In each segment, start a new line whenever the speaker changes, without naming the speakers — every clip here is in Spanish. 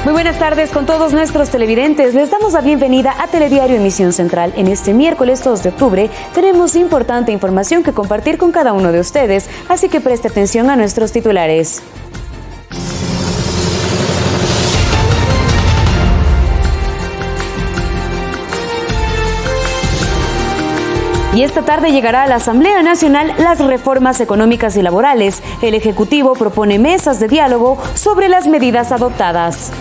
Muy buenas tardes con todos nuestros televidentes. Les damos la bienvenida a Telediario Emisión Central. En este miércoles 2 de octubre tenemos importante información que compartir con cada uno de ustedes, así que preste atención a nuestros titulares. Y esta tarde llegará a la Asamblea Nacional las reformas económicas y laborales. El Ejecutivo propone mesas de diálogo sobre las medidas adoptadas.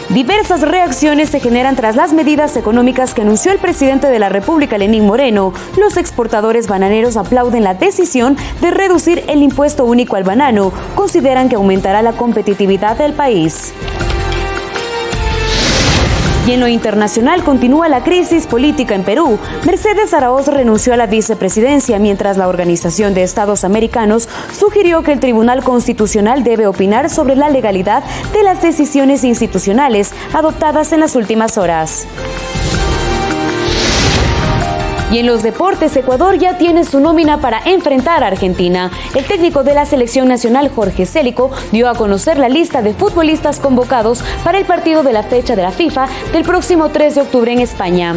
Diversas reacciones se generan tras las medidas económicas que anunció el presidente de la República, Lenín Moreno. Los exportadores bananeros aplauden la decisión de reducir el impuesto único al banano. Consideran que aumentará la competitividad del país. Y en lo internacional continúa la crisis política en Perú. Mercedes Araoz renunció a la vicepresidencia, mientras la Organización de Estados Americanos sugirió que el Tribunal Constitucional debe opinar sobre la legalidad de las decisiones institucionales adoptadas en las últimas horas. Y en los deportes, Ecuador ya tiene su nómina para enfrentar a Argentina. El técnico de la selección nacional, Jorge Célico, dio a conocer la lista de futbolistas convocados para el partido de la fecha de la FIFA del próximo 3 de octubre en España.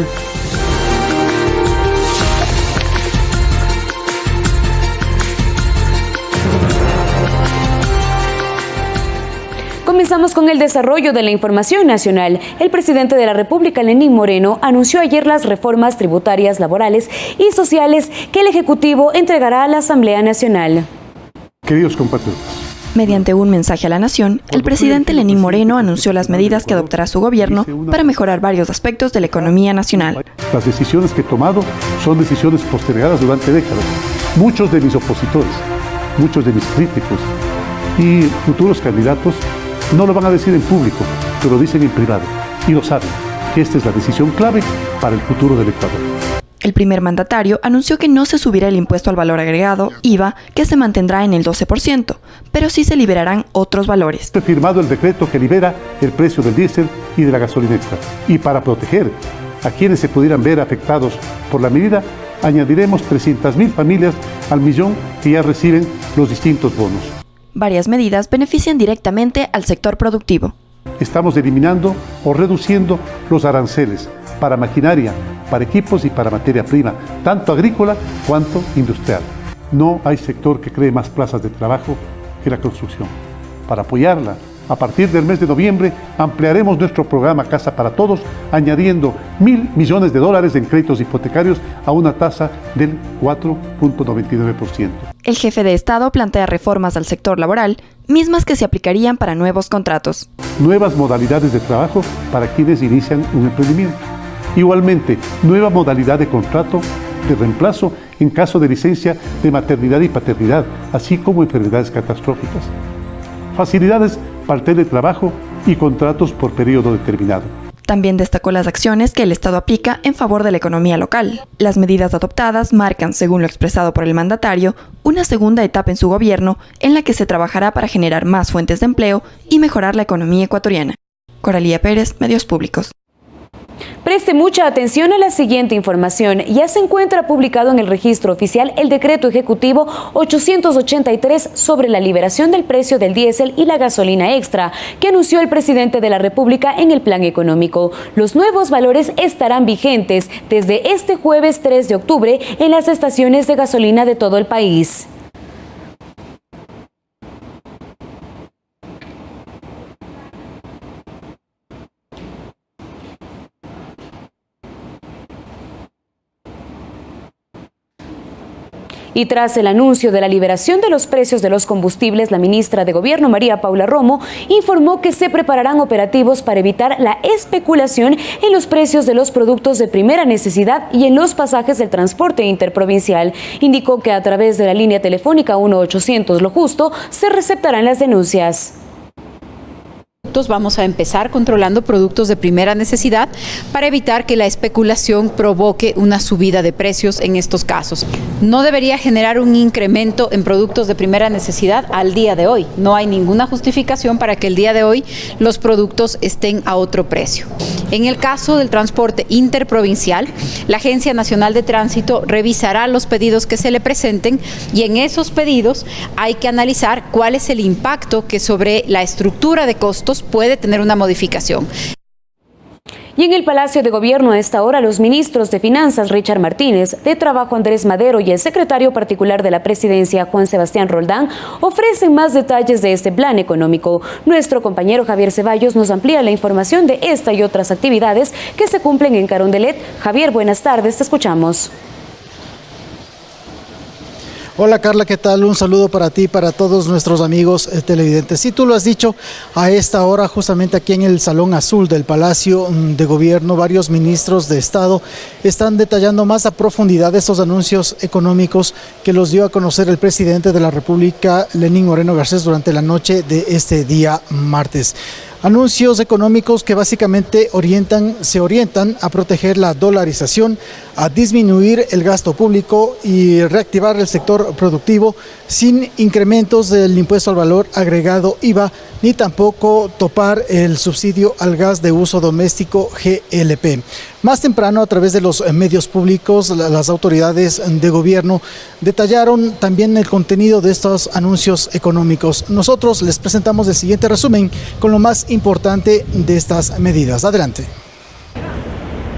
Comenzamos con el desarrollo de la información nacional. El presidente de la República, Lenín Moreno, anunció ayer las reformas tributarias, laborales y sociales que el Ejecutivo entregará a la Asamblea Nacional.
Queridos compatriotas,
mediante un mensaje a la nación, el presidente Lenín Moreno anunció las medidas que adoptará su gobierno para mejorar varios aspectos de la economía nacional.
Las decisiones que he tomado son decisiones postergadas durante décadas. Muchos de mis opositores, muchos de mis críticos y futuros candidatos no lo van a decir en público, pero lo dicen en privado y lo saben, que esta es la decisión clave para el futuro del Ecuador.
El primer mandatario anunció que no se subirá el impuesto al valor agregado, IVA, que se mantendrá en el 12%, pero sí se liberarán otros valores.
He firmado el decreto que libera el precio del diésel y de la gasolina extra. Y para proteger a quienes se pudieran ver afectados por la medida, añadiremos 300.000 familias al millón que ya reciben los distintos bonos.
Varias medidas benefician directamente al sector productivo.
Estamos eliminando o reduciendo los aranceles para maquinaria, para equipos y para materia prima, tanto agrícola cuanto industrial. No hay sector que cree más plazas de trabajo que la construcción. Para apoyarla, a partir del mes de noviembre ampliaremos nuestro programa Casa para Todos, añadiendo $1.000 millones en créditos hipotecarios a una tasa del 4.99%.
El jefe de Estado plantea reformas al sector laboral, mismas que se aplicarían para nuevos contratos.
Nuevas modalidades de trabajo para quienes inician un emprendimiento. Igualmente, nueva modalidad de contrato de reemplazo en caso de licencia de maternidad y paternidad, así como enfermedades catastróficas. Facilidades para el teletrabajo y contratos por periodo determinado.
También destacó las acciones que el Estado aplica en favor de la economía local. Las medidas adoptadas marcan, según lo expresado por el mandatario, una segunda etapa en su gobierno en la que se trabajará para generar más fuentes de empleo y mejorar la economía ecuatoriana. Coralía Pérez, Medios Públicos.
Preste mucha atención a la siguiente información. Ya se encuentra publicado en el registro oficial el decreto ejecutivo 883 sobre la liberación del precio del diésel y la gasolina extra, que anunció el presidente de la República en el plan económico. Los nuevos valores estarán vigentes desde este jueves 3 de octubre en las estaciones de gasolina de todo el país. Y tras el anuncio de la liberación de los precios de los combustibles, la ministra de Gobierno, María Paula Romo, informó que se prepararán operativos para evitar la especulación en los precios de los productos de primera necesidad y en los pasajes del transporte interprovincial. Indicó que a través de la línea telefónica 1-800 Lo Justo se receptarán las denuncias.
productos, vamos a empezar controlando productos de primera necesidad para evitar que la especulación provoque una subida de precios en estos casos. No debería generar un incremento en productos de primera necesidad al día de hoy. No hay ninguna justificación para que el día de hoy los productos estén a otro precio. En el caso del transporte interprovincial, la Agencia Nacional de Tránsito revisará los pedidos que se le presenten y en esos pedidos hay que analizar cuál es el impacto que sobre la estructura de costos puede tener una modificación.
Y en el Palacio de Gobierno a esta hora, los ministros de Finanzas, Richard Martínez, de Trabajo, Andrés Madero, y el secretario particular de la Presidencia, Juan Sebastián Roldán, ofrecen más detalles de este plan económico. Nuestro compañero Javier Ceballos nos amplía la información de esta y otras actividades que se cumplen en Carondelet. Javier, buenas tardes, te escuchamos.
Hola Carla, ¿qué tal? Un saludo para ti y para todos nuestros amigos televidentes. Sí, tú lo has dicho, a esta hora justamente aquí en el Salón Azul del Palacio de Gobierno, varios ministros de Estado están detallando más a profundidad estos anuncios económicos que los dio a conocer el presidente de la República, Lenín Moreno Garcés, durante la noche de este día martes. Anuncios económicos que básicamente se orientan a proteger la dolarización, a disminuir el gasto público y reactivar el sector productivo sin incrementos del impuesto al valor agregado IVA, ni tampoco topar el subsidio al gas de uso doméstico GLP. Más temprano, a través de los medios públicos, las autoridades de gobierno detallaron también el contenido de estos anuncios económicos. Nosotros les presentamos el siguiente resumen con lo más importante de estas medidas. Adelante.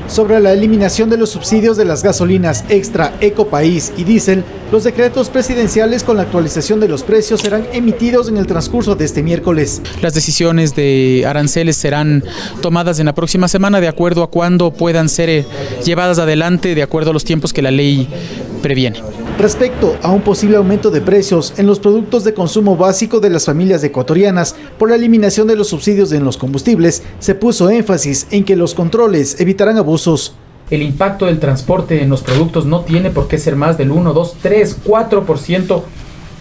Sobre la eliminación de los subsidios de las gasolinas Extra, Ecopaís y Diésel, los decretos presidenciales con la actualización de los precios serán emitidos en el transcurso de este miércoles.
Las decisiones de aranceles serán tomadas en la próxima semana de acuerdo a cuándo puedan ser llevadas adelante, de acuerdo a los tiempos que la ley previene.
Respecto a un posible aumento de precios en los productos de consumo básico de las familias ecuatorianas por la eliminación de los subsidios en los combustibles, se puso énfasis en que los controles evitarán abusos.
El impacto del transporte en los productos no tiene por qué ser más del 1, 2, 3, 4%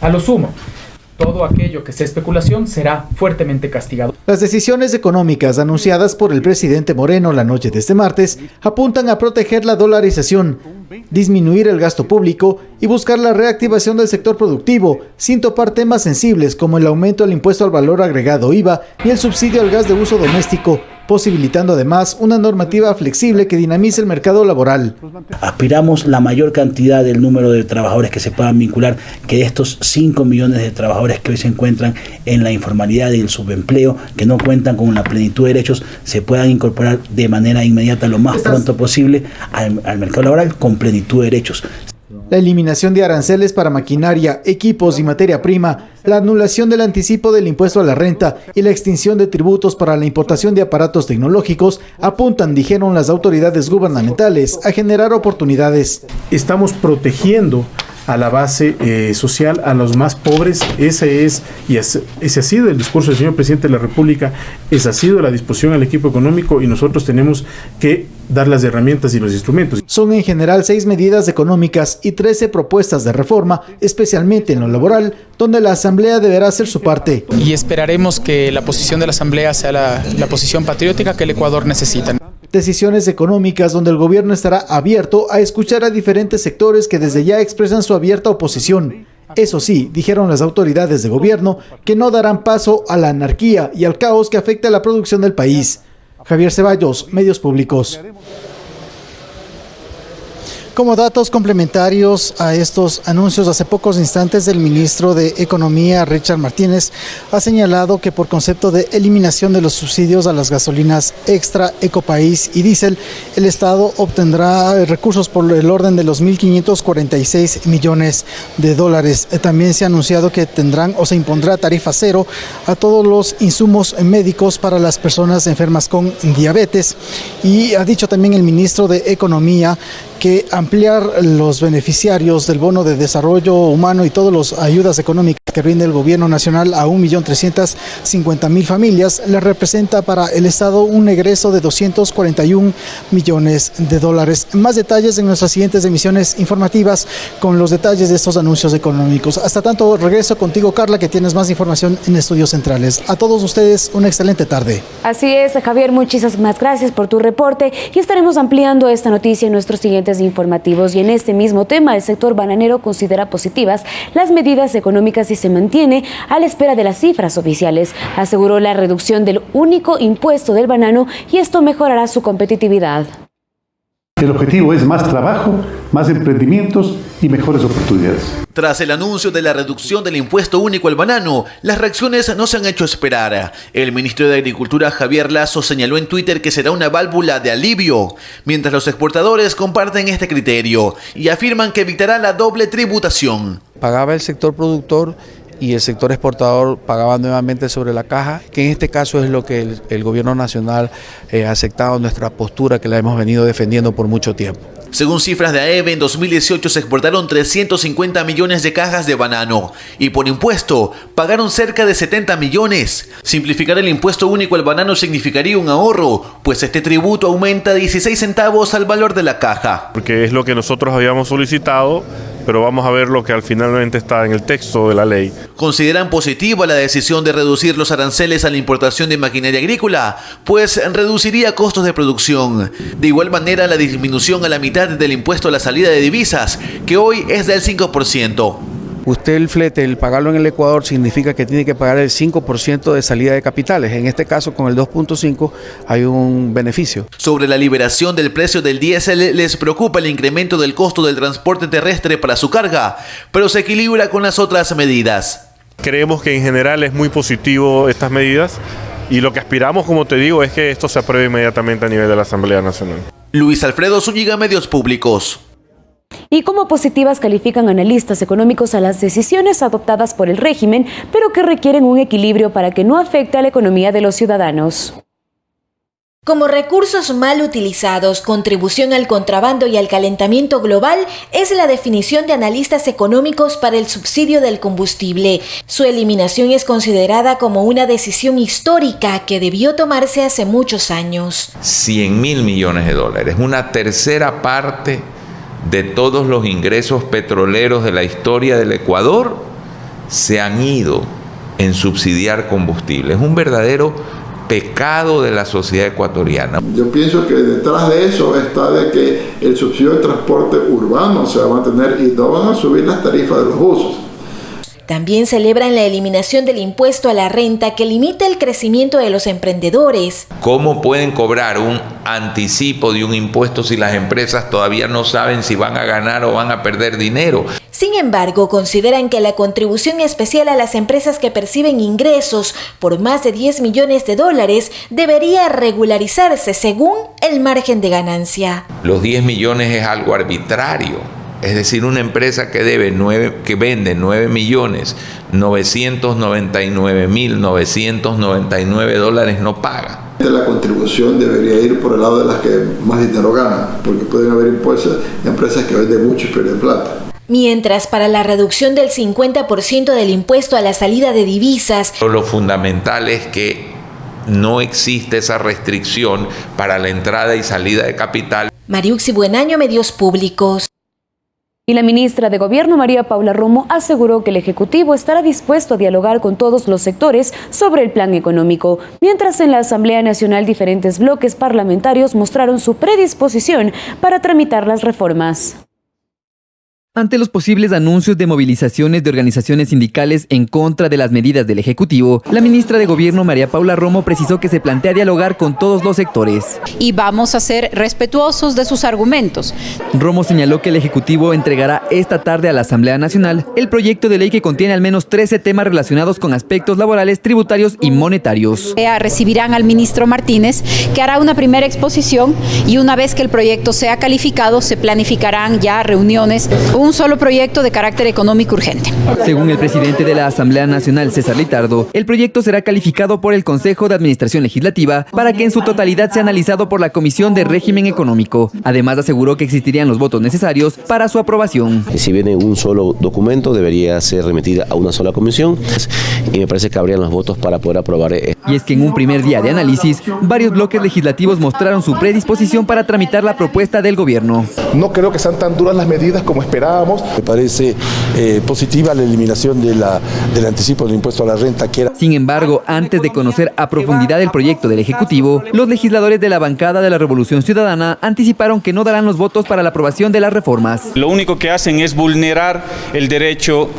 a lo sumo. Todo aquello que sea especulación será fuertemente castigado.
Las decisiones económicas anunciadas por el presidente Moreno la noche de este martes apuntan a proteger la dolarización, disminuir el gasto público y buscar la reactivación del sector productivo, sin topar temas sensibles como el aumento del impuesto al valor agregado IVA y el subsidio al gas de uso doméstico, posibilitando además una normativa flexible que dinamice el mercado laboral.
Aspiramos la mayor cantidad del número de trabajadores que se puedan vincular, que de estos 5 millones de trabajadores que hoy se encuentran en la informalidad y el subempleo, que no cuentan con la plenitud de derechos, se puedan incorporar de manera inmediata lo más pronto posible al mercado laboral con plenitud de derechos.
La eliminación de aranceles para maquinaria, equipos y materia prima, la anulación del anticipo del impuesto a la renta y la extinción de tributos para la importación de aparatos tecnológicos apuntan, dijeron las autoridades gubernamentales, a generar oportunidades.
Estamos protegiendo a la base social, a los más pobres. Ese ha sido el discurso del señor presidente de la República, esa ha sido la disposición al equipo económico y nosotros tenemos que dar las herramientas y los instrumentos.
Son en general 6 medidas económicas y 13 propuestas de reforma, especialmente en lo laboral, donde la Asamblea deberá hacer su parte.
Y esperaremos que la posición de la Asamblea sea la posición patriótica que el Ecuador necesita.
Decisiones económicas donde el gobierno estará abierto a escuchar a diferentes sectores que desde ya expresan su abierta oposición. Eso sí, dijeron las autoridades de gobierno que no darán paso a la anarquía y al caos que afecta a la producción del país. Javier Ceballos, Medios Públicos. Como datos complementarios a estos anuncios, hace pocos instantes el ministro de Economía, Richard Martínez, ha señalado que por concepto de eliminación de los subsidios a las gasolinas Extra, Ecopaís y Diésel, el Estado obtendrá recursos por el orden de los 1.546 millones de dólares. También se ha anunciado que tendrán o se impondrá tarifa cero a todos los insumos médicos para las personas enfermas con diabetes. Y ha dicho también el ministro de Economía que ampliar los beneficiarios del bono de desarrollo humano y todas las ayudas económicas que rinde el gobierno nacional a 1.350.000 familias le representa para el Estado un egreso de 241 millones de dólares. Más detalles en nuestras siguientes emisiones informativas con los detalles de estos anuncios económicos. Hasta tanto, regreso contigo, Carla, que tienes más información en Estudios Centrales. A todos ustedes, una excelente tarde.
Así es, Javier, muchísimas gracias por tu reporte y estaremos ampliando esta noticia en nuestros siguientes informativos. Y en este mismo tema, el sector bananero considera positivas las medidas económicas y se mantiene a la espera de las cifras oficiales. Aseguró la reducción del único impuesto del banano y esto mejorará su competitividad.
El objetivo es más trabajo, más emprendimientos y mejores oportunidades.
Tras el anuncio de la reducción del impuesto único al banano, las reacciones no se han hecho esperar. El ministro de Agricultura, Javier Lasso, señaló en Twitter que será una válvula de alivio, mientras los exportadores comparten este criterio y afirman que evitará la doble tributación.
Pagaba el sector productor y el sector exportador pagaba nuevamente sobre la caja, que en este caso es lo que el gobierno nacional ha aceptado nuestra postura que la hemos venido defendiendo por mucho tiempo.
Según cifras de AEB, en 2018 se exportaron 350 millones de cajas de banano y por impuesto pagaron cerca de 70 millones. Simplificar el impuesto único al banano significaría un ahorro, pues este tributo aumenta 16 centavos al valor de la caja.
Porque es lo que nosotros habíamos solicitado, pero vamos a ver lo que finalmente está en el texto de la ley.
Consideran positiva la decisión de reducir los aranceles a la importación de maquinaria agrícola, pues reduciría costos de producción. De igual manera, la disminución a la mitad del impuesto a la salida de divisas, que hoy es del 5%.
Usted el flete, el pagarlo en el Ecuador, significa que tiene que pagar el 5% de salida de capitales. En este caso, con el 2.5 hay un beneficio.
Sobre la liberación del precio del diésel, les preocupa el incremento del costo del transporte terrestre para su carga, pero se equilibra con las otras medidas.
Creemos que en general es muy positivo estas medidas y lo que aspiramos, como te digo, es que esto se apruebe inmediatamente a nivel de la Asamblea Nacional.
Luis Alfredo Zúñiga, Medios Públicos.
Y como positivas califican analistas económicos a las decisiones adoptadas por el régimen, pero que requieren un equilibrio para que no afecte a la economía de los ciudadanos.
Como recursos mal utilizados, contribución al contrabando y al calentamiento global es la definición de analistas económicos para el subsidio del combustible. Su eliminación es considerada como una decisión histórica que debió tomarse hace muchos años.
100.000 millones de dólares, una tercera parte de todos los ingresos petroleros de la historia del Ecuador se han ido en subsidiar combustible. Es un verdadero pecado de la sociedad ecuatoriana.
Yo pienso que detrás de eso está de que el subsidio de transporte urbano se va a mantener y no van a subir las tarifas de los buses.
También celebran la eliminación del impuesto a la renta que limita el crecimiento de los emprendedores.
¿Cómo pueden cobrar un anticipo de un impuesto si las empresas todavía no saben si van a ganar o van a perder dinero?
Sin embargo, consideran que la contribución especial a las empresas que perciben ingresos por más de 10 millones de dólares debería regularizarse según el margen de ganancia.
Los 10 millones es algo arbitrario. Es decir, una empresa que vende 9.999.999 dólares no paga.
La contribución debería ir por el lado de las que más dinero ganan, porque pueden haber empresas que venden mucho y pierden plata.
Mientras para la reducción del 50% del impuesto a la salida de divisas,
lo fundamental es que no existe esa restricción para la entrada y salida de capital.
Mariuxi Buenaño, Medios Públicos.
Y la ministra de Gobierno, María Paula Romo, aseguró que el Ejecutivo estará dispuesto a dialogar con todos los sectores sobre el plan económico, mientras en la Asamblea Nacional diferentes bloques parlamentarios mostraron su predisposición para tramitar las reformas.
Ante los posibles anuncios de movilizaciones de organizaciones sindicales en contra de las medidas del Ejecutivo, la ministra de Gobierno, María Paula Romo, precisó que se plantea dialogar con todos los sectores.
Y vamos a ser respetuosos de sus argumentos.
Romo señaló que el Ejecutivo entregará esta tarde a la Asamblea Nacional el proyecto de ley que contiene al menos 13 temas relacionados con aspectos laborales, tributarios y monetarios.
Recibirán al ministro Martínez, que hará una primera exposición y una vez que el proyecto sea calificado, se planificarán ya reuniones, un solo proyecto de carácter económico urgente.
Según el presidente de la Asamblea Nacional, César Litardo, el proyecto será calificado por el Consejo de Administración Legislativa para que en su totalidad sea analizado por la Comisión de Régimen Económico. Además, aseguró que existirían los votos necesarios para su aprobación.
Si viene un solo documento, debería ser remitida a una sola comisión y me parece que habrían los votos para poder aprobar.
Y es que en un primer día de análisis, varios bloques legislativos mostraron su predisposición para tramitar la propuesta del gobierno.
No creo que sean tan duras las medidas como esperábamos. Me parece positiva la eliminación del anticipo del impuesto a la renta.
Sin embargo, antes de conocer a profundidad el proyecto del Ejecutivo, los legisladores de la bancada de la Revolución Ciudadana anticiparon que no darán los votos para la aprobación de las reformas.
Lo único que hacen es vulnerar el derecho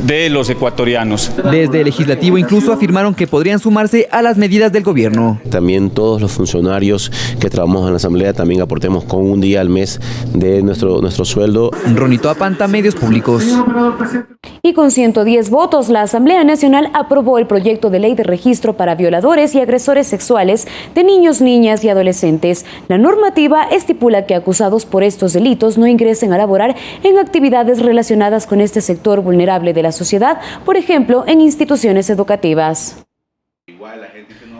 de los ecuatorianos.
Desde el Legislativo incluso afirmaron que podrían sumarse a las medidas del gobierno.
También todos los funcionarios que trabajamos en la Asamblea también aportemos con un día al mes de nuestro sueldo.
Ronito Apanta, Medios Públicos.
Y con 110 votos, la Asamblea Nacional aprobó el proyecto de ley de registro para violadores y agresores sexuales de niños, niñas y adolescentes. La normativa estipula que acusados por estos delitos no ingresen a laborar en actividades relacionadas con este sector vulnerable de la sociedad, por ejemplo, en instituciones educativas.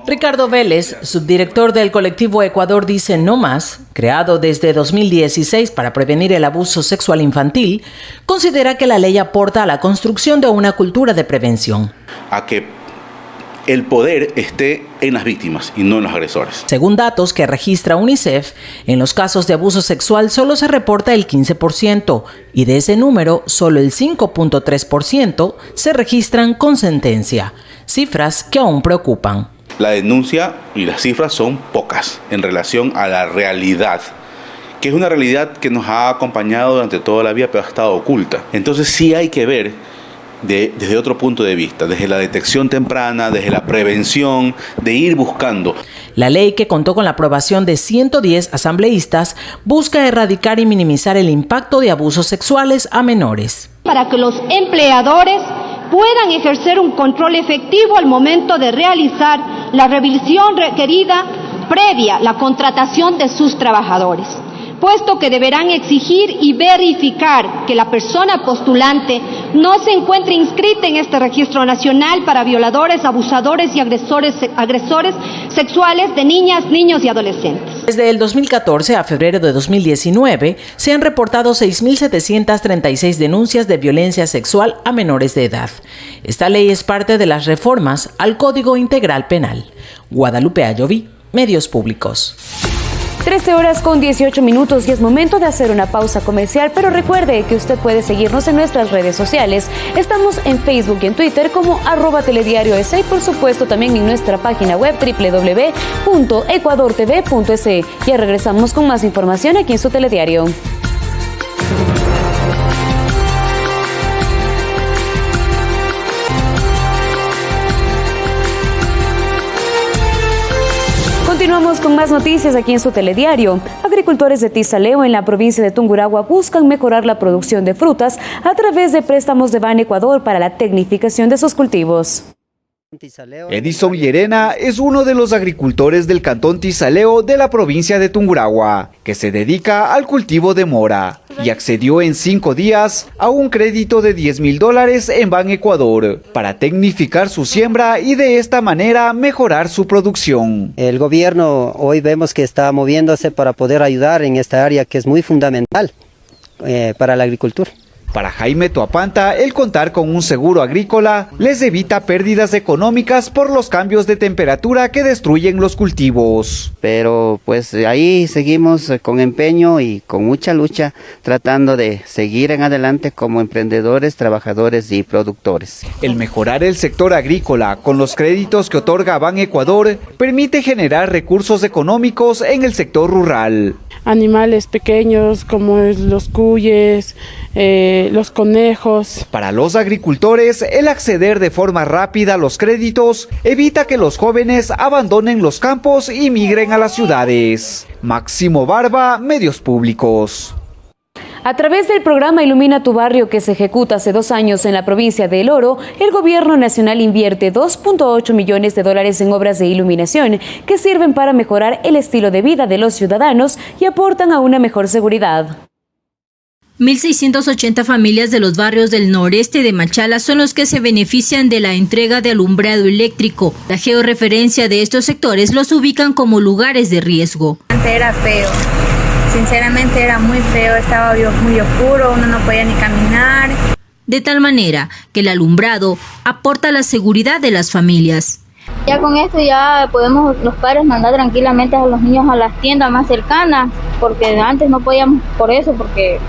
Ricardo Vélez, subdirector del colectivo Ecuador Dice No Más, creado desde 2016 para prevenir el abuso sexual infantil, considera que la ley aporta a la construcción de una cultura de prevención.
A que el poder esté en las víctimas y no en los agresores.
Según datos que registra UNICEF, en los casos de abuso sexual solo se reporta el 15% y de ese número solo el 5.3% se registran con sentencia, cifras que aún preocupan.
La denuncia y las cifras son pocas en relación a la realidad, que es una realidad que nos ha acompañado durante toda la vida pero ha estado oculta. Entonces sí hay que ver desde otro punto de vista, desde la detección temprana, desde la prevención, de ir buscando.
La ley, que contó con la aprobación de 110 asambleístas, busca erradicar y minimizar el impacto de abusos sexuales a menores.
Para que los empleadores puedan ejercer un control efectivo al momento de realizar la revisión requerida previa a la contratación de sus trabajadores, puesto que deberán exigir y verificar que la persona postulante no se encuentre inscrita en este registro nacional para violadores, abusadores y agresores sexuales de niñas, niños y adolescentes.
Desde el 2014 a febrero de 2019 se han reportado 6.736 denuncias de violencia sexual a menores de edad. Esta ley es parte de las reformas al Código Integral Penal. Guadalupe Ayoví, Medios Públicos.
13 horas con 18 minutos y es momento de hacer una pausa comercial, pero recuerde que usted puede seguirnos en nuestras redes sociales. Estamos en Facebook y en Twitter como @telediarioes y por supuesto también en nuestra página web www.ecuadortv.es. Ya regresamos con más información aquí en su telediario. Continuamos con más noticias aquí en su telediario. Agricultores de Tizaleo en la provincia de Tungurahua buscan mejorar la producción de frutas a través de préstamos de Ban Ecuador para la tecnificación de sus cultivos.
Edison Llerena es uno de los agricultores del cantón Tizaleo de la provincia de Tungurahua, que se dedica al cultivo de mora y accedió en 5 días a un crédito de $10,000 en Ban Ecuador para tecnificar su siembra y de esta manera mejorar su producción.
El gobierno hoy vemos que está moviéndose para poder ayudar en esta área que es muy fundamental para la agricultura.
Para Jaime Toapanta, el contar con un seguro agrícola les evita pérdidas económicas por los cambios de temperatura que destruyen los cultivos.
Pero pues ahí seguimos con empeño y con mucha lucha tratando de seguir en adelante como emprendedores, trabajadores y productores.
El mejorar el sector agrícola con los créditos que otorga Ban Ecuador permite generar recursos económicos en el sector rural.
Animales pequeños como los cuyes, los conejos.
Para los agricultores, el acceder de forma rápida a los créditos evita que los jóvenes abandonen los campos y migren a las ciudades. Máximo Barba, Medios Públicos.
A través del programa Ilumina tu Barrio, que se ejecuta hace 2 años en la provincia de El Oro, el gobierno nacional invierte $2.8 millones en obras de iluminación que sirven para mejorar el estilo de vida de los ciudadanos y aportan a una mejor seguridad.
1.680 familias de los barrios del noreste de Machala son los que se benefician de la entrega de alumbrado eléctrico. La georreferencia de estos sectores los ubican como lugares de riesgo.
Era feo, sinceramente era muy feo, estaba muy oscuro, uno no podía ni caminar.
De tal manera que el alumbrado aporta la seguridad de las familias.
Ya con esto ya podemos los padres mandar tranquilamente a los niños a las tiendas más cercanas, porque antes no podíamos por eso, porque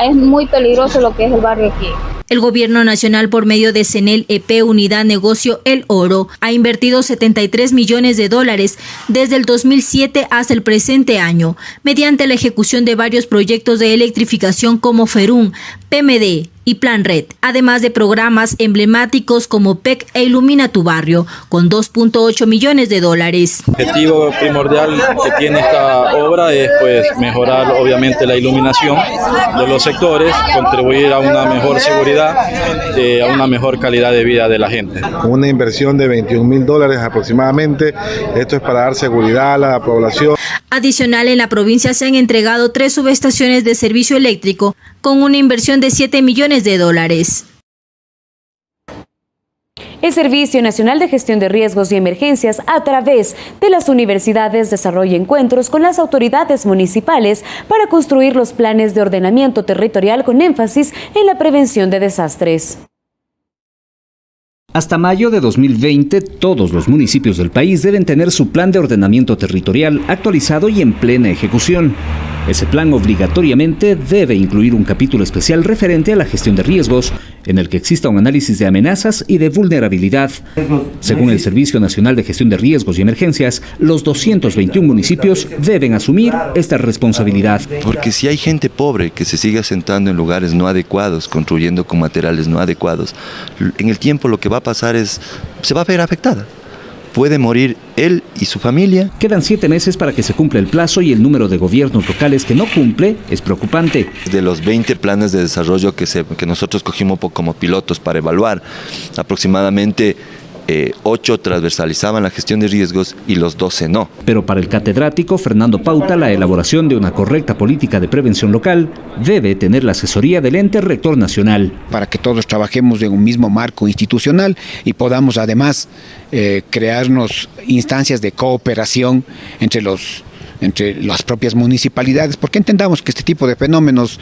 es muy peligroso lo que es el barrio aquí.
El gobierno nacional, por medio de CENEL EP Unidad Negocio El Oro, ha invertido $73 millones desde el 2007 hasta el presente año, mediante la ejecución de varios proyectos de electrificación como FERUN, PMD y Plan Red, además de programas emblemáticos como PEC e Ilumina tu Barrio, con $2.8 millones. El
objetivo primordial que tiene esta obra es mejorar obviamente la iluminación de los sectores, contribuir a una mejor seguridad, a una mejor calidad de vida de la gente.
Con una inversión de $21.000 aproximadamente, esto es para dar seguridad a la población.
Adicional, en la provincia se han entregado 3 subestaciones de servicio eléctrico con una inversión de $7 millones.
El Servicio Nacional de Gestión de Riesgos y Emergencias, a través de las universidades, desarrolla encuentros con las autoridades municipales para construir los planes de ordenamiento territorial con énfasis en la prevención de desastres.
Hasta mayo de 2020, todos los municipios del país deben tener su plan de ordenamiento territorial actualizado y en plena ejecución. Ese plan obligatoriamente debe incluir un capítulo especial referente a la gestión de riesgos, en el que exista un análisis de amenazas y de vulnerabilidad. Según el Servicio Nacional de Gestión de Riesgos y Emergencias, los 221 municipios deben asumir esta responsabilidad.
Porque si hay gente pobre que se sigue asentando en lugares no adecuados, construyendo con materiales no adecuados, en el tiempo lo que va a pasar es, se va a ver afectada. Puede morir él y su familia.
Quedan 7 meses para que se cumpla el plazo y el número de gobiernos locales que no cumple es preocupante.
De los 20 planes de desarrollo que nosotros cogimos como pilotos para evaluar, aproximadamente 8 transversalizaban la gestión de riesgos y los 12 no.
Pero para el catedrático Fernando Pauta, la elaboración de una correcta política de prevención local debe tener la asesoría del ente rector nacional.
Para que todos trabajemos en un mismo marco institucional y podamos además crearnos instancias de cooperación entre las propias municipalidades, porque entendamos que este tipo de fenómenos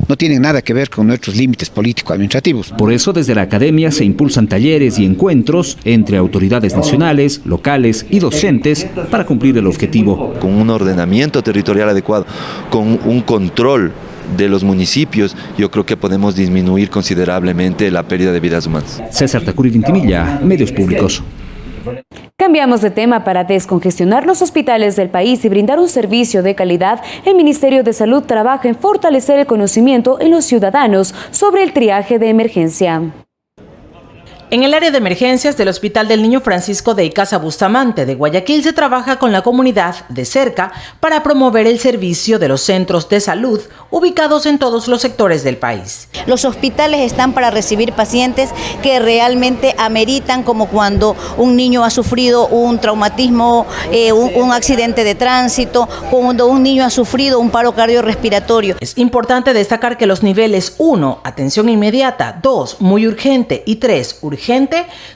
no tienen nada que ver con nuestros límites político-administrativos.
Por eso, desde la academia se impulsan talleres y encuentros entre autoridades nacionales, locales y docentes para cumplir el objetivo.
Con un ordenamiento territorial adecuado, con un control de los municipios, yo creo que podemos disminuir considerablemente la pérdida de vidas humanas.
César Tacuri Vintimilla, Medios Públicos.
Cambiamos de tema. Para descongestionar los hospitales del país y brindar un servicio de calidad, el Ministerio de Salud trabaja en fortalecer el conocimiento en los ciudadanos sobre el triaje de emergencia.
En el área de emergencias del Hospital del Niño Francisco de Icaza Bustamante de Guayaquil se trabaja con la comunidad de cerca para promover el servicio de los centros de salud ubicados en todos los sectores del país.
Los hospitales están para recibir pacientes que realmente ameritan, como cuando un niño ha sufrido un traumatismo, un accidente de tránsito, cuando un niño ha sufrido un paro cardiorrespiratorio.
Es importante destacar que los niveles 1, atención inmediata, 2, muy urgente y 3, urgente,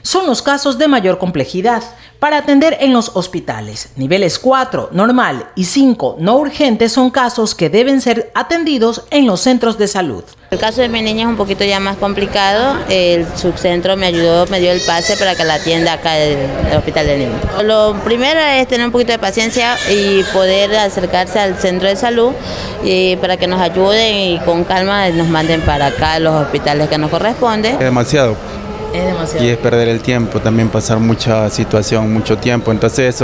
son los casos de mayor complejidad para atender en los hospitales. Niveles 4, normal, y 5, no urgente, son casos que deben ser atendidos en los centros de salud.
El caso de mi niña es un poquito ya más complicado. El subcentro me dio el pase para que la atienda acá el Hospital del Niño. Lo primero es tener un poquito de paciencia y poder acercarse al centro de salud para que nos ayuden y con calma nos manden para acá los hospitales que nos corresponden.
Es demasiado.
Es demasiado.
Y es perder el tiempo, también pasar mucha situación, mucho tiempo. Entonces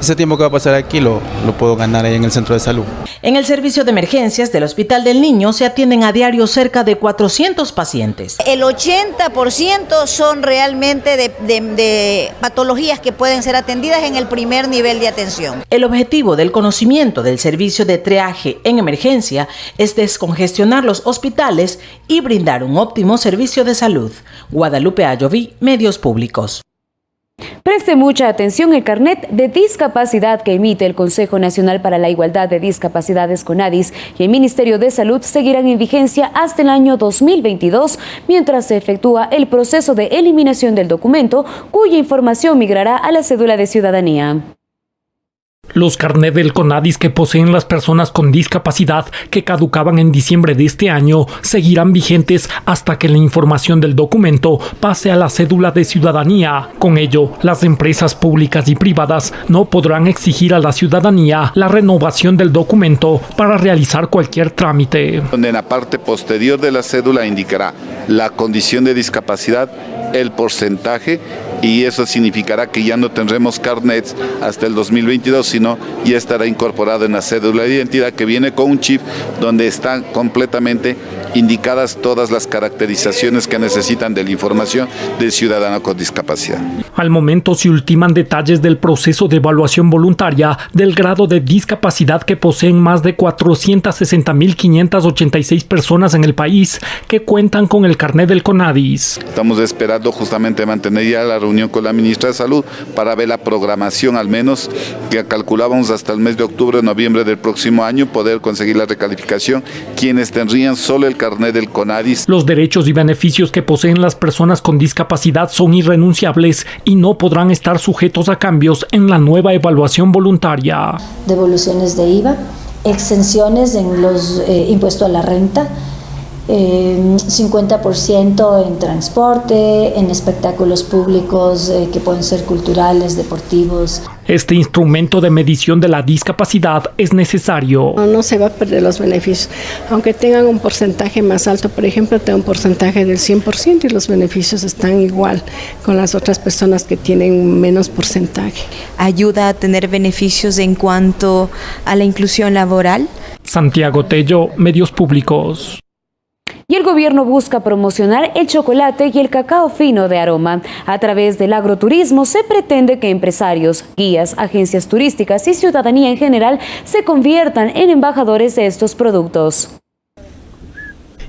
ese tiempo que va a pasar aquí lo puedo ganar ahí en el centro de salud.
En el servicio de emergencias del Hospital del Niño se atienden a diario cerca de 400 pacientes.
El 80% son realmente de patologías que pueden ser atendidas en el primer nivel de atención.
El objetivo del conocimiento del servicio de triaje en emergencia es descongestionar los hospitales y brindar un óptimo servicio de salud. Guadalupe Ayoví, Medios Públicos.
Preste mucha atención, el carnet de discapacidad que emite el Consejo Nacional para la Igualdad de Discapacidades CONADIS y el Ministerio de Salud seguirán en vigencia hasta el año 2022, mientras se efectúa el proceso de eliminación del documento, cuya información migrará a la cédula de ciudadanía.
Los carnet del CONADIS que poseen las personas con discapacidad que caducaban en diciembre de este año seguirán vigentes hasta que la información del documento pase a la cédula de ciudadanía. Con ello, las empresas públicas y privadas no podrán exigir a la ciudadanía la renovación del documento para realizar cualquier trámite.
Donde en la parte posterior de la cédula indicará la condición de discapacidad, el porcentaje, y eso significará que ya no tendremos carnets hasta el 2022, sino ya estará incorporado en la cédula de identidad que viene con un chip donde están completamente indicadas todas las caracterizaciones que necesitan de la información del ciudadano con discapacidad.
Al momento se ultiman detalles del proceso de evaluación voluntaria del grado de discapacidad que poseen más de 460.586 personas en el país que cuentan con el carnet del CONADIS.
Estamos esperando justamente mantener ya la reunión con la ministra de Salud para ver la programación, al menos que calculábamos hasta el mes de octubre o noviembre del próximo año, poder conseguir la recalificación, quienes tendrían solo el carnet del CONADIS.
Los derechos y beneficios que poseen las personas con discapacidad son irrenunciables y no podrán estar sujetos a cambios en la nueva evaluación voluntaria.
Devoluciones de IVA, exenciones en los impuestos a la renta, 50% en transporte, en espectáculos públicos que pueden ser culturales, deportivos.
Este instrumento de medición de la discapacidad es necesario.
No se va a perder los beneficios, aunque tengan un porcentaje más alto, por ejemplo, tenga un porcentaje del 100% y los beneficios están igual con las otras personas que tienen menos porcentaje.
Ayuda a tener beneficios en cuanto a la inclusión laboral.
Santiago Tello, Medios Públicos.
Y el gobierno busca promocionar el chocolate y el cacao fino de aroma. A través del agroturismo se pretende que empresarios, guías, agencias turísticas y ciudadanía en general se conviertan en embajadores de estos productos.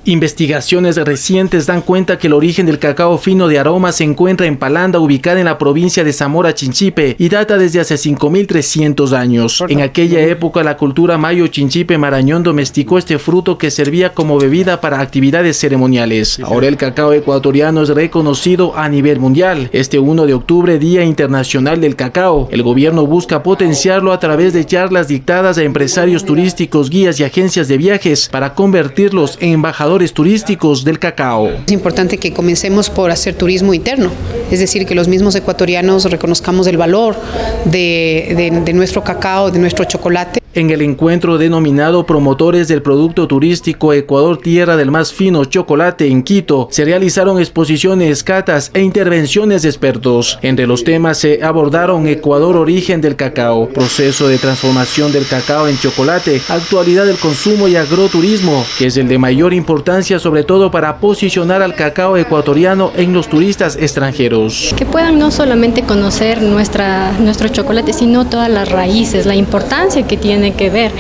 Investigaciones recientes dan cuenta que el origen del cacao fino de aroma se encuentra en Palanda, ubicada en la provincia de Zamora Chinchipe, y data desde hace 5.300 años. En aquella época, la cultura mayo Chinchipe Marañón domesticó este fruto que servía como bebida para actividades ceremoniales. Ahora el cacao ecuatoriano es reconocido a nivel mundial. Este 1 de octubre, Día Internacional del Cacao, el gobierno busca potenciarlo a través de charlas dictadas a empresarios turísticos, guías y agencias de viajes para convertirlos en embajadores turísticos del cacao.
Es importante que comencemos por hacer turismo interno, es decir, que los mismos ecuatorianos reconozcamos el valor de nuestro cacao, de nuestro chocolate.
En el encuentro denominado Promotores del Producto Turístico Ecuador Tierra del Más Fino Chocolate en Quito, se realizaron exposiciones, catas e intervenciones de expertos. Entre los temas se abordaron Ecuador Origen del Cacao, proceso de transformación del cacao en chocolate, actualidad del consumo y agroturismo, que es el de mayor importancia sobre todo para posicionar al cacao ecuatoriano en los turistas extranjeros.
Que puedan no solamente conocer nuestro chocolate, sino todas las raíces, la importancia que tiene que ver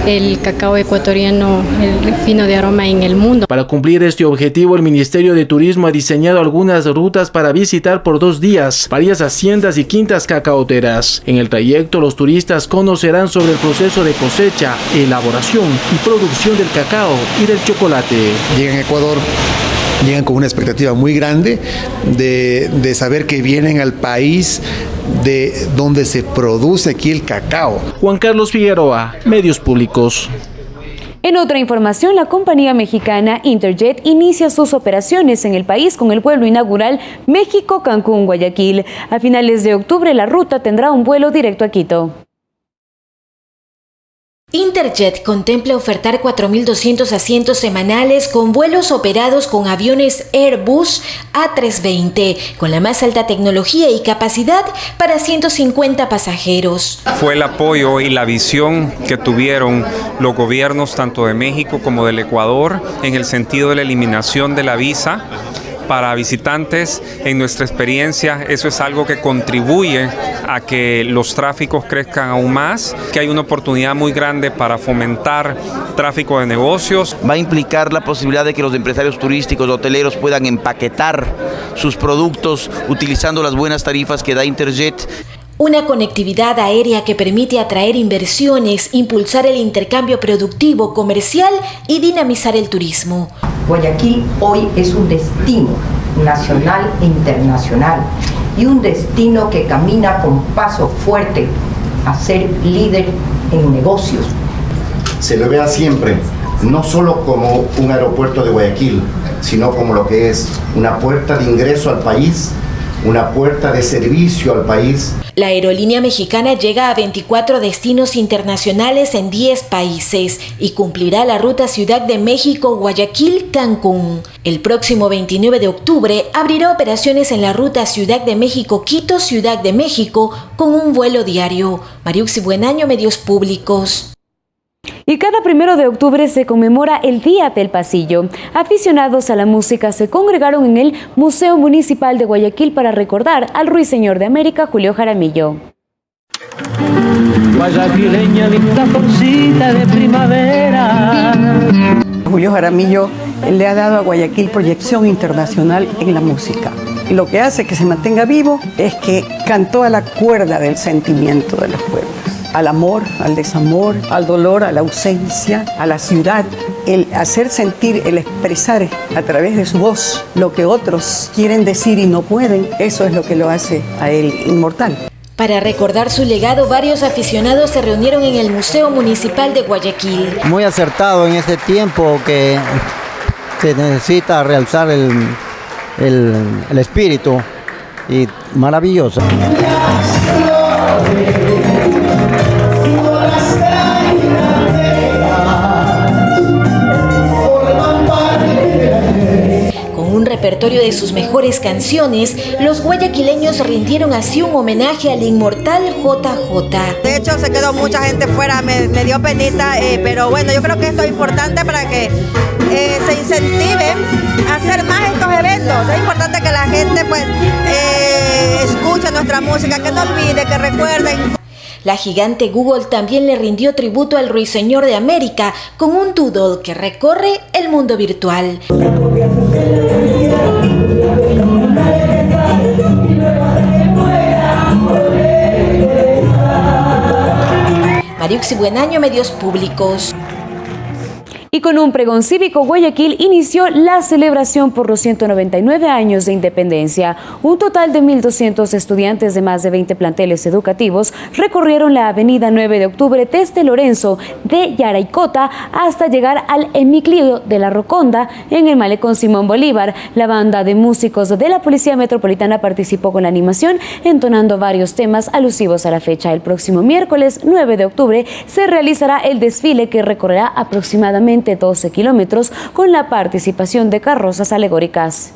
el cacao ecuatoriano, el fino de aroma en el mundo.
Para cumplir este objetivo, el Ministerio de Turismo ha diseñado algunas rutas para visitar por 2 días varias haciendas y quintas cacaoteras. En el trayecto, los turistas conocerán sobre el proceso de cosecha, elaboración y producción del cacao y del chocolate.
Llegan a Ecuador, llegan con una expectativa muy grande de saber que vienen al país de donde se produce aquí el cacao.
Juan Carlos Figueroa, Medios Públicos.
En otra información, la compañía mexicana Interjet inicia sus operaciones en el país con el vuelo inaugural México-Cancún-Guayaquil. A finales de octubre, la ruta tendrá un vuelo directo a Quito.
Interjet contempla ofertar 4.200 asientos semanales con vuelos operados con aviones Airbus A320, con la más alta tecnología y capacidad para 150 pasajeros.
Fue el apoyo y la visión que tuvieron los gobiernos tanto de México como del Ecuador en el sentido de la eliminación de la visa para visitantes. En nuestra experiencia, eso es algo que contribuye a que los tráficos crezcan aún más, que hay una oportunidad muy grande para fomentar tráfico de negocios.
Va a implicar la posibilidad de que los empresarios turísticos, hoteleros puedan empaquetar sus productos utilizando las buenas tarifas que da Interjet.
Una conectividad aérea que permite atraer inversiones, impulsar el intercambio productivo, comercial y dinamizar el turismo.
Guayaquil hoy es un destino nacional e internacional y un destino que camina con paso fuerte a ser líder en negocios.
Se lo vea siempre, no solo como un aeropuerto de Guayaquil, sino como lo que es una puerta de ingreso al país, una puerta de servicio al país.
La aerolínea mexicana llega a 24 destinos internacionales en 10 países y cumplirá la ruta Ciudad de México-Guayaquil-Cancún. El próximo 29 de octubre abrirá operaciones en la ruta Ciudad de México-Quito-Ciudad de México con un vuelo diario. Mariuxi Buenaño, Medios Públicos.
Y cada 1 de octubre se conmemora el Día del Pasillo. Aficionados a la música se congregaron en el Museo Municipal de Guayaquil para recordar al Ruiseñor de América, Julio Jaramillo.
Guayaquileña, linda florcita de primavera.
Julio Jaramillo le ha dado a Guayaquil proyección internacional en la música. Y lo que hace que se mantenga vivo es que cantó a la cuerda del sentimiento de los pueblos. Al amor, al desamor, al dolor, a la ausencia, a la ciudad. El hacer sentir, el expresar a través de su voz lo que otros quieren decir y no pueden, eso es lo que lo hace a él inmortal.
Para recordar su legado, varios aficionados se reunieron en el Museo Municipal de Guayaquil.
Muy acertado en este tiempo que se necesita realzar el espíritu y maravilloso.
Un repertorio de sus mejores canciones, los guayaquileños rindieron así un homenaje al inmortal JJ.
De hecho, se quedó mucha gente fuera, me dio penita, pero bueno, yo creo que esto es importante para que se incentiven a hacer más estos eventos. Es importante que la gente pues escuche nuestra música, que no olvide, que recuerden.
La gigante Google también le rindió tributo al Ruiseñor de América con un doodle que recorre el mundo virtual. Mariuxi Buenaño, Medios Públicos.
Y con un pregón cívico, Guayaquil inició la celebración por los 199 años de independencia. Un total de 1.200 estudiantes de más de 20 planteles educativos recorrieron la avenida 9 de octubre desde Lorenzo de Yaraicota hasta llegar al hemiciclo de la Roconda en el malecón Simón Bolívar. La banda de músicos de la Policía Metropolitana participó con la animación, entonando varios temas alusivos a la fecha. El próximo miércoles 9 de octubre se realizará el desfile que recorrerá aproximadamente 12 kilómetros con la participación de carrozas alegóricas.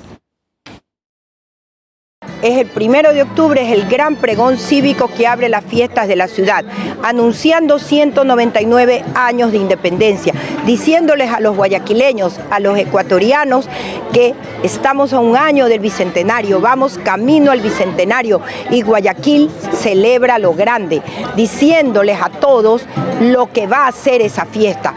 Es el 1 de octubre, es el gran pregón cívico que abre las fiestas de la ciudad, anunciando 199 años de independencia, diciéndoles a los guayaquileños, a los ecuatorianos, que estamos a un año del Bicentenario, vamos camino al Bicentenario y Guayaquil celebra lo grande, diciéndoles a todos lo que va a ser esa fiesta.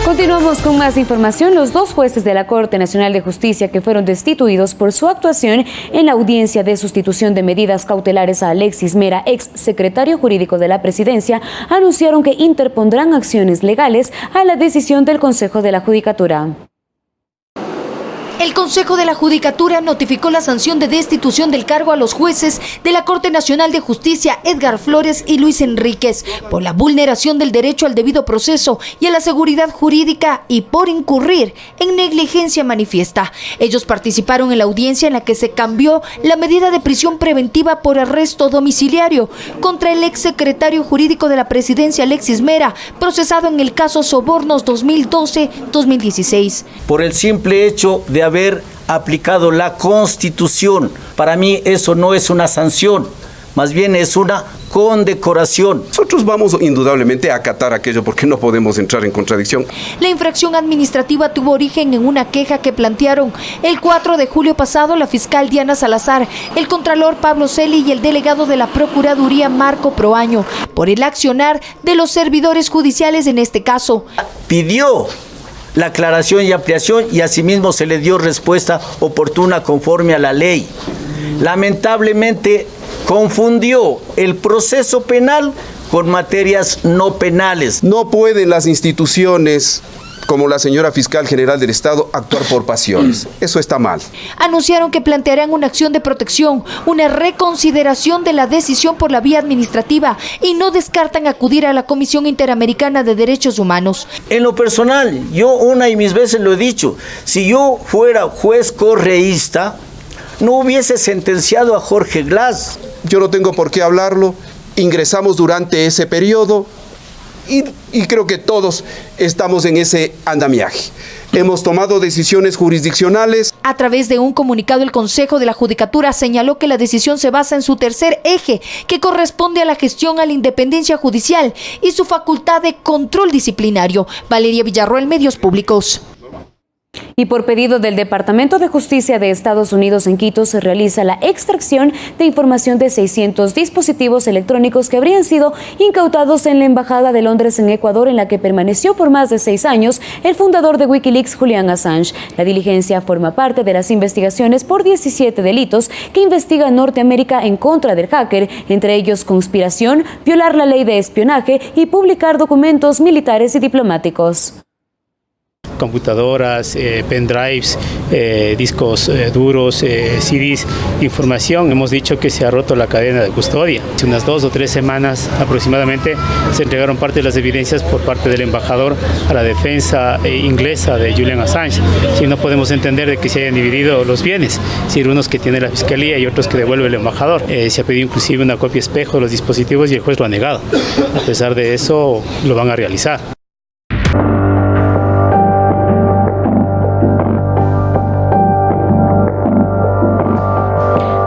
Continuamos con más información. Los dos jueces de la Corte Nacional de Justicia que fueron destituidos por su actuación en la audiencia de sustitución de medidas cautelares a Alexis Mera, ex secretario jurídico de la Presidencia, anunciaron que interpondrán acciones legales a la decisión del Consejo de la Judicatura.
El Consejo de la Judicatura notificó la sanción de destitución del cargo a los jueces de la Corte Nacional de Justicia Edgar Flores y Luis Enríquez por la vulneración del derecho al debido proceso y a la seguridad jurídica y por incurrir en negligencia manifiesta. Ellos participaron en la audiencia en la que se cambió la medida de prisión preventiva por arresto domiciliario contra el exsecretario jurídico de la Presidencia Alexis Mera, procesado en el caso Sobornos 2012-2016.
Por el simple hecho de haber aplicado la Constitución. Para mí eso no es una sanción, más bien es una condecoración.
Nosotros vamos indudablemente a acatar aquello porque no podemos entrar en contradicción.
La infracción administrativa tuvo origen en una queja que plantearon el 4 de julio pasado la fiscal Diana Salazar, el contralor Pablo Celi y el delegado de la Procuraduría Marco Proaño por el accionar de los servidores judiciales en este caso.
Pidió la aclaración y ampliación y asimismo se le dio respuesta oportuna conforme a la ley. Lamentablemente confundió el proceso penal con materias no penales.
No pueden las instituciones como la señora fiscal general del Estado actuar por pasiones. Eso está mal.
Anunciaron que plantearán una acción de protección, una reconsideración de la decisión por la vía administrativa y no descartan acudir a la Comisión Interamericana de Derechos Humanos.
En lo personal, yo una y mil veces lo he dicho, si yo fuera juez correísta, no hubiese sentenciado a Jorge Glass.
Yo no tengo por qué hablarlo. Ingresamos durante ese periodo y creo que todos estamos en ese andamiaje. Hemos tomado decisiones jurisdiccionales.
A través de un comunicado, el Consejo de la Judicatura señaló que la decisión se basa en su tercer eje, que corresponde a la gestión a la independencia judicial y su facultad de control disciplinario. Valeria Villarroel, Medios Públicos.
Y por pedido del Departamento de Justicia de Estados Unidos en Quito se realiza la extracción de información de 600 dispositivos electrónicos que habrían sido incautados en la Embajada de Londres en Ecuador, en la que permaneció por más de 6 años el fundador de Wikileaks, Julian Assange. La diligencia forma parte de las investigaciones por 17 delitos que investiga Norteamérica en contra del hacker, entre ellos conspiración, violar la ley de espionaje y publicar documentos militares y diplomáticos.
Computadoras, pendrives, discos duros, CDs de información. Hemos dicho que se ha roto la cadena de custodia. Hace unas 2 o 3 semanas aproximadamente se entregaron parte de las evidencias por parte del embajador a la defensa inglesa de Julian Assange. Si no podemos entender de que se hayan dividido los bienes, es decir, unos que tiene la fiscalía y otros que devuelve el embajador. Se ha pedido inclusive una copia espejo de los dispositivos y el juez lo ha negado. A pesar de eso, lo van a realizar.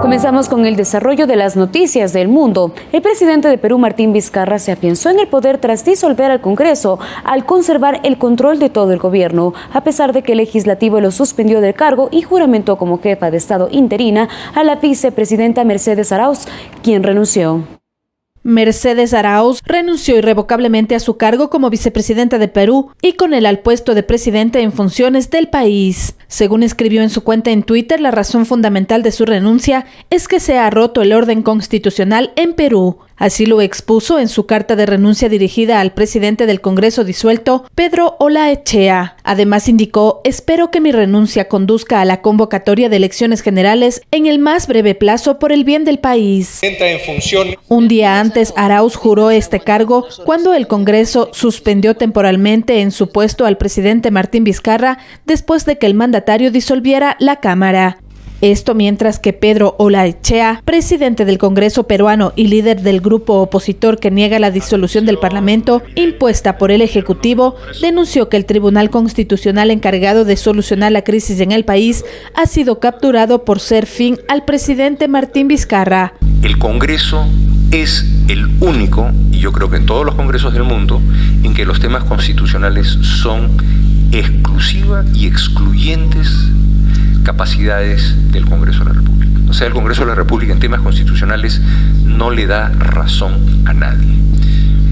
Comenzamos con el desarrollo de las noticias del mundo. El presidente de Perú, Martín Vizcarra, se afianzó en el poder tras disolver al Congreso al conservar el control de todo el gobierno, a pesar de que el legislativo lo suspendió del cargo y juramentó como jefa de Estado interina a la vicepresidenta Mercedes Arauz, quien renunció.
Mercedes Arauz renunció irrevocablemente a su cargo como vicepresidenta de Perú y con él al puesto de presidente en funciones del país. Según escribió en su cuenta en Twitter, la razón fundamental de su renuncia es que se ha roto el orden constitucional en Perú. Así lo expuso en su carta de renuncia dirigida al presidente del Congreso disuelto, Pedro Olaechea. Además indicó: espero que mi renuncia conduzca a la convocatoria de elecciones generales en el más breve plazo por el bien del país. Un día antes, Arauz juró este cargo cuando el Congreso suspendió temporalmente en su puesto al presidente Martín Vizcarra después de que el mandatario disolviera la Cámara. Esto mientras que Pedro Olaechea, presidente del Congreso peruano y líder del grupo opositor que niega la disolución del Parlamento impuesta por el Ejecutivo, denunció que el Tribunal Constitucional encargado de solucionar la crisis en el país ha sido capturado por ser fin al presidente Martín Vizcarra.
El Congreso es el único, y yo creo que en todos los congresos del mundo, en que los temas constitucionales son exclusivas y excluyentes capacidades del Congreso de la República. O sea, el Congreso de la República en temas constitucionales no le da razón a nadie.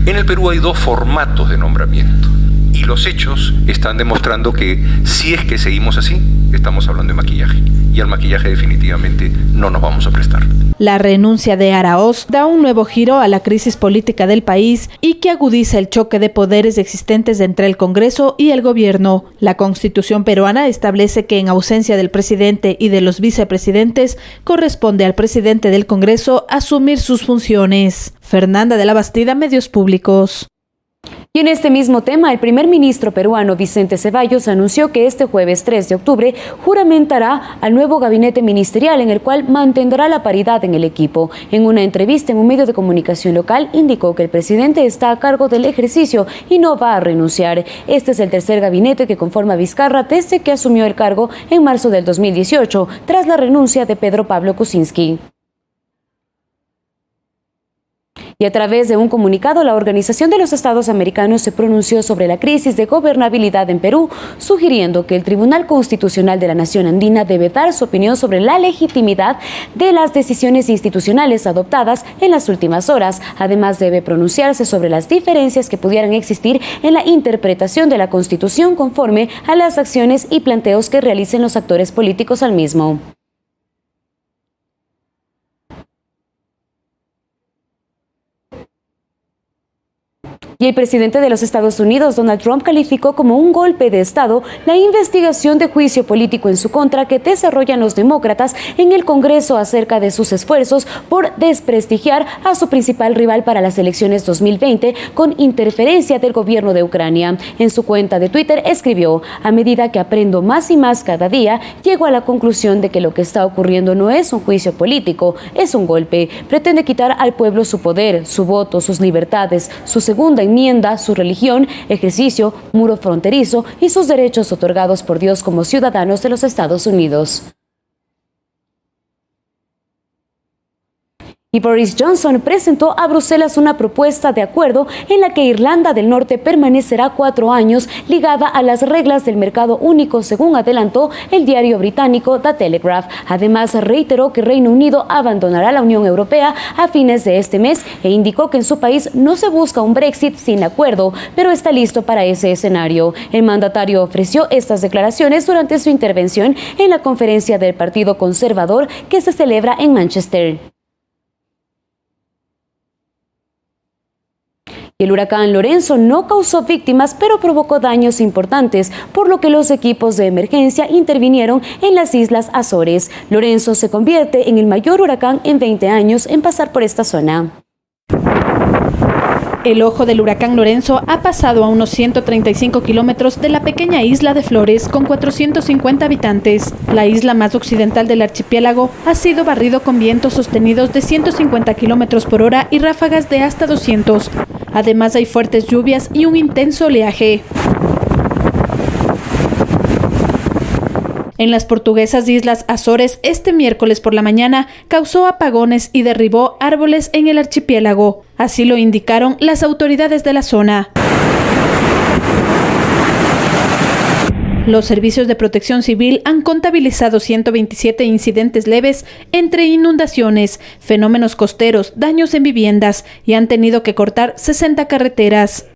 En el Perú hay 2 formatos de nombramiento y los hechos están demostrando que si es que seguimos así, estamos hablando de maquillaje y al maquillaje definitivamente no nos vamos a prestar.
La renuncia de Arauz da un nuevo giro a la crisis política del país y que agudiza el choque de poderes existentes entre el Congreso y el gobierno. La Constitución peruana establece que en ausencia del presidente y de los vicepresidentes corresponde al presidente del Congreso asumir sus funciones. Fernanda de la Bastida, Medios Públicos.
Y en este mismo tema, el primer ministro peruano Vicente Ceballos anunció que este jueves 3 de octubre juramentará al nuevo gabinete ministerial, en el cual mantendrá la paridad en el equipo. En una entrevista en un medio de comunicación local, indicó que el presidente está a cargo del ejercicio y no va a renunciar. Este es el tercer gabinete que conforma Vizcarra desde que asumió el cargo en marzo del 2018, tras la renuncia de Pedro Pablo Kuczynski. Y a través de un comunicado, la Organización de los Estados Americanos se pronunció sobre la crisis de gobernabilidad en Perú, sugiriendo que el Tribunal Constitucional de la Nación Andina debe dar su opinión sobre la legitimidad de las decisiones institucionales adoptadas en las últimas horas. Además, debe pronunciarse sobre las diferencias que pudieran existir en la interpretación de la Constitución conforme a las acciones y planteos que realicen los actores políticos al mismo. Y el presidente de los Estados Unidos, Donald Trump, calificó como un golpe de Estado la investigación de juicio político en su contra que desarrollan los demócratas en el Congreso acerca de sus esfuerzos por desprestigiar a su principal rival para las elecciones 2020 con interferencia del gobierno de Ucrania. En su cuenta de Twitter escribió: a medida que aprendo más y más cada día, llego a la conclusión de que lo que está ocurriendo no es un juicio político, es un golpe. Pretende quitar al pueblo su poder, su voto, sus libertades, su segunda enmienda, su religión, ejercicio, muro fronterizo y sus derechos otorgados por Dios como ciudadanos de los Estados Unidos. Y Boris Johnson presentó a Bruselas una propuesta de acuerdo en la que Irlanda del Norte permanecerá 4 años ligada a las reglas del mercado único, según adelantó el diario británico The Telegraph. Además, reiteró que Reino Unido abandonará la Unión Europea a fines de este mes e indicó que en su país no se busca un Brexit sin acuerdo, pero está listo para ese escenario. El mandatario ofreció estas declaraciones durante su intervención en la conferencia del Partido Conservador que se celebra en Manchester. El huracán Lorenzo no causó víctimas, pero provocó daños importantes, por lo que los equipos de emergencia intervinieron en las Islas Azores. Lorenzo se convierte en el mayor huracán en 20 años en pasar por esta zona.
El ojo del huracán Lorenzo ha pasado a unos 135 kilómetros de la pequeña isla de Flores, con 450 habitantes. La isla más occidental del archipiélago ha sido barrido con vientos sostenidos de 150 kilómetros por hora y ráfagas de hasta 200. Además, hay fuertes lluvias y un intenso oleaje. En las portuguesas Islas Azores, este miércoles por la mañana causó apagones y derribó árboles en el archipiélago. Así lo indicaron las autoridades de la zona. Los servicios de protección civil han contabilizado 127 incidentes leves entre inundaciones, fenómenos costeros, daños en viviendas y han tenido que cortar 60 carreteras.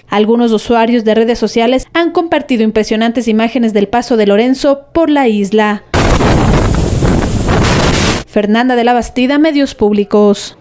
Algunos usuarios de redes sociales han compartido impresionantes imágenes del paso de Lorenzo por la isla. Fernanda de la Bastida, Medios Públicos.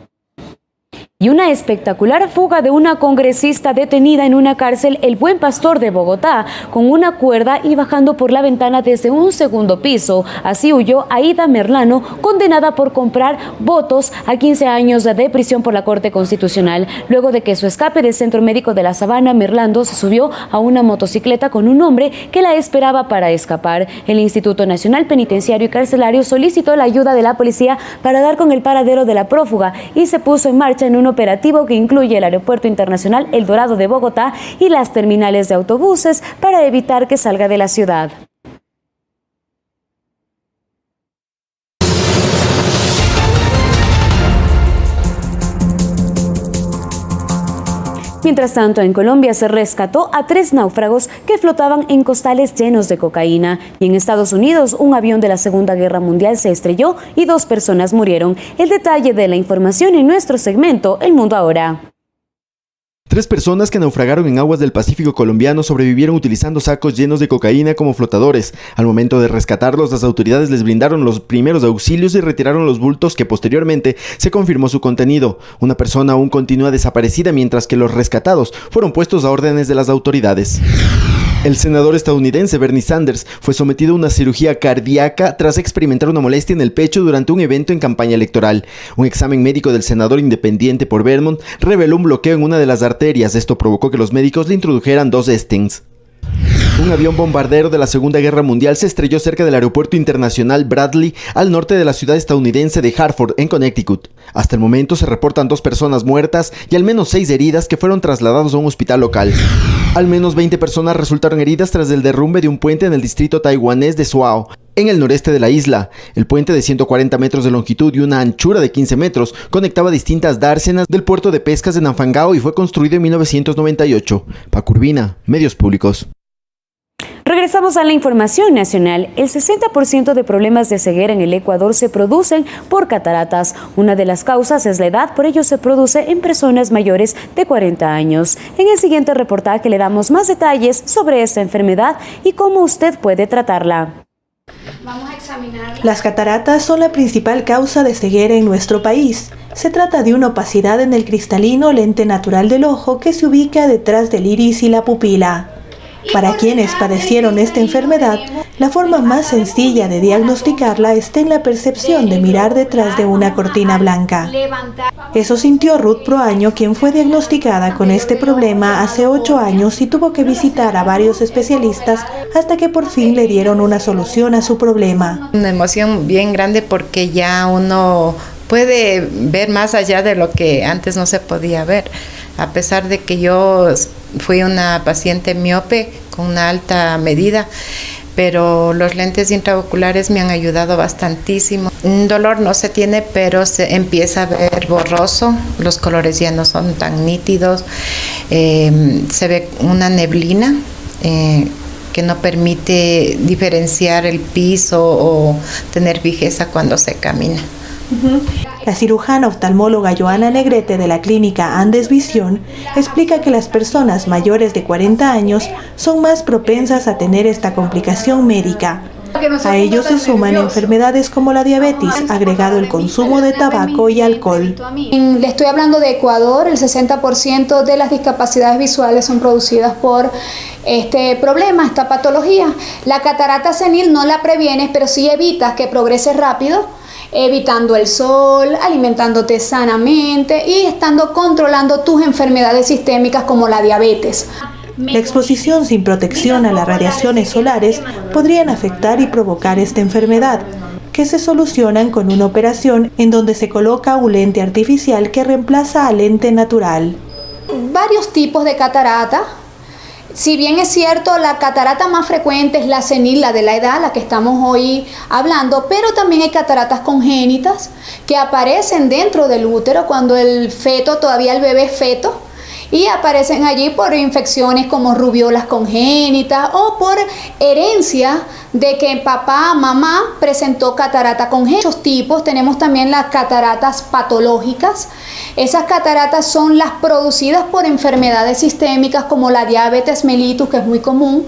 Y una espectacular fuga de una congresista detenida en una cárcel El Buen Pastor de Bogotá, con una cuerda y bajando por la ventana desde un segundo piso. Así huyó Aida Merlano, condenada por comprar votos a 15 años de prisión por la Corte Constitucional. Luego de que su escape del Centro Médico de la Sabana, Merlano se subió a una motocicleta con un hombre que la esperaba para escapar. El Instituto Nacional Penitenciario y Carcelario solicitó la ayuda de la policía para dar con el paradero de la prófuga y se puso en marcha en un operativo que incluye el Aeropuerto Internacional El Dorado de Bogotá y las terminales de autobuses para evitar que salga de la ciudad. Mientras tanto, en Colombia se rescató a 3 náufragos que flotaban en costales llenos de cocaína. Y en Estados Unidos, un avión de la Segunda Guerra Mundial se estrelló y 2 personas murieron. El detalle de la información en nuestro segmento El Mundo Ahora.
3 personas que naufragaron en aguas del Pacífico colombiano sobrevivieron utilizando sacos llenos de cocaína como flotadores. Al momento de rescatarlos, las autoridades les brindaron los primeros auxilios y retiraron los bultos que posteriormente se confirmó su contenido. Una persona aún continúa desaparecida, mientras que los rescatados fueron puestos a órdenes de las autoridades. El senador estadounidense Bernie Sanders fue sometido a una cirugía cardíaca tras experimentar una molestia en el pecho durante un evento en campaña electoral. Un examen médico del senador independiente por Vermont reveló un bloqueo en una de las arterias. Esto provocó que los médicos le introdujeran 2 stents. Un avión bombardero de la Segunda Guerra Mundial se estrelló cerca del aeropuerto internacional Bradley, al norte de la ciudad estadounidense de Hartford, en Connecticut. Hasta el momento se reportan 2 personas muertas y al menos 6 heridas que fueron trasladados a un hospital local. Al menos 20 personas resultaron heridas tras el derrumbe de un puente en el distrito taiwanés de Suao, en el noreste de la isla. El puente de 140 metros de longitud y una anchura de 15 metros conectaba distintas dársenas del puerto de pescas de Nanfangao y fue construido en 1998. Paco Urbina, Medios Públicos.
Regresamos a la información nacional. El 60% de problemas de ceguera en el Ecuador se producen por cataratas. Una de las causas es la edad, por ello se produce en personas mayores de 40 años. En el siguiente reportaje le damos más detalles sobre esta enfermedad y cómo usted puede tratarla.
Vamos a examinar. Las cataratas son la principal causa de ceguera en nuestro país. Se trata de una opacidad en el cristalino lente natural del ojo que se ubica detrás del iris y la pupila. Para quienes padecieron esta enfermedad, la forma más sencilla de diagnosticarla está en la percepción de mirar detrás de una cortina blanca. Eso sintió Ruth Proaño, quien fue diagnosticada con este problema hace 8 años y tuvo que visitar a varios especialistas hasta que por fin le dieron una solución a su problema.
Una emoción bien grande porque ya uno puede ver más allá de lo que antes no se podía ver. A pesar de que yo fui una paciente miope con una alta medida, pero los lentes intraoculares me han ayudado bastantísimo. Un dolor no se tiene, pero se empieza a ver borroso, los colores ya no son tan nítidos, se ve una neblina que no permite diferenciar el piso o tener fijeza cuando se camina.
La cirujana oftalmóloga Joana Negrete de la clínica Andes Visión explica que las personas mayores de 40 años son más propensas a tener esta complicación médica. A ello se suman enfermedades como la diabetes, agregado el consumo de tabaco y alcohol.
Le estoy hablando de Ecuador, el 60% de las discapacidades visuales son producidas por este problema, esta patología. La catarata senil no la previenes, pero sí evitas que progrese rápido, evitando el sol, alimentándote sanamente y estando controlando tus enfermedades sistémicas como la diabetes.
La exposición sin protección a las radiaciones solares podrían afectar y provocar esta enfermedad, que se solucionan con una operación en donde se coloca un lente artificial que reemplaza al lente natural.
Varios tipos de catarata. Si bien es cierto, la catarata más frecuente es la senil, la de la edad, la que estamos hoy hablando, pero también hay cataratas congénitas que aparecen dentro del útero cuando el feto, todavía el bebé es feto, y aparecen allí por infecciones como rubiolas congénitas o por herencia de que papá, mamá presentó catarata congénita. Muchos tipos, tenemos también las cataratas patológicas. Esas cataratas son las producidas por enfermedades sistémicas como la diabetes mellitus, que es muy común,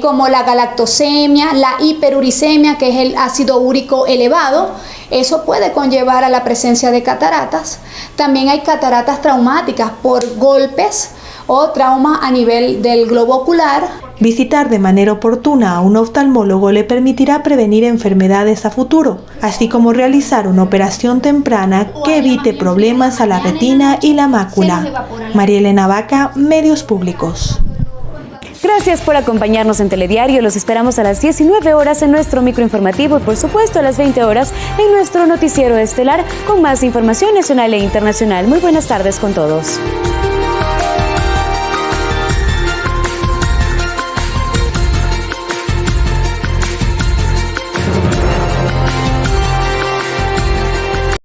como la galactosemia, la hiperuricemia, que es el ácido úrico elevado. Eso puede conllevar a la presencia de cataratas. También hay cataratas traumáticas por golpes o trauma a nivel del globo ocular.
Visitar de manera oportuna a un oftalmólogo le permitirá prevenir enfermedades a futuro, así como realizar una operación temprana que evite problemas a la retina y la mácula. María Elena Vaca, Medios Públicos.
Gracias por acompañarnos en Telediario. Los esperamos a las 19 horas en nuestro microinformativo y por supuesto a las 20 horas en nuestro noticiero estelar con más información nacional e internacional. Muy buenas tardes con todos.